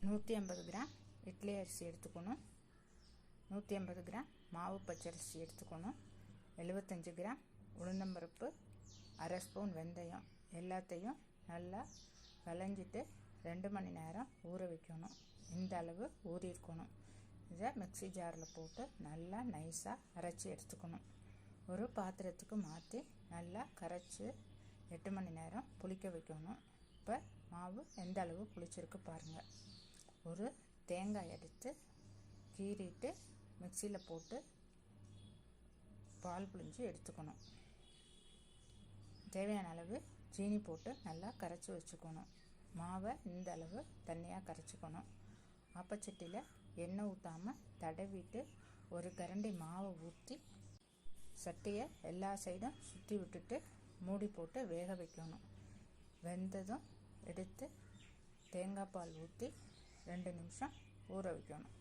150 gram idli அரிசி எடுத்துக்கணும். 150 gram மாவு பச்சரிசி எடுத்துக்கணும். 75 கிராம் உளுந்தம்பருப்பு, அரை ஸ்பூன் வெந்தயம் எல்லாத்தையும் நல்லா களைஞ்சிட்டு 2 மணி நேரம் ஊற வைக்கணும். இந்த அளவு ஊறியிருக்கணும். இதை மிக்ஸி ஜாரில் போட்டு நல்லா நைஸாக அரைச்சி எடுத்துக்கணும். ஒரு பாத்திரத்துக்கு மாற்றி நல்லா கரைச்சி 8 மணி நேரம் புளிக்க வைக்கணும். இப்போ மாவு எந்த அளவு புளிச்சிருக்கு பாருங்கள். ஒரு தேங்காய் எடுத்து கீறிட்டு மிக்சியில் போட்டு பால் புழிஞ்சு எடுத்துக்கணும். தேவையான அளவு சீனி போட்டு நல்லா கரைச்சி வச்சுக்கணும். மாவை இந்த அளவு தண்ணியாக கரைச்சிக்கணும். ஆப்பச்சட்டியில் எண்ணெய் ஊற்றாமல் தடவிட்டு ஒரு கரண்டி மாவை ஊற்றி சட்டியை எல்லா சைடும் சுற்றி விட்டுட்டு மூடி போட்டு வேக வைக்கணும். வெந்ததும் எடுத்து தேங்காய் பால் ஊற்றி 2 நிமிஷம் ஊற வைக்கணும்.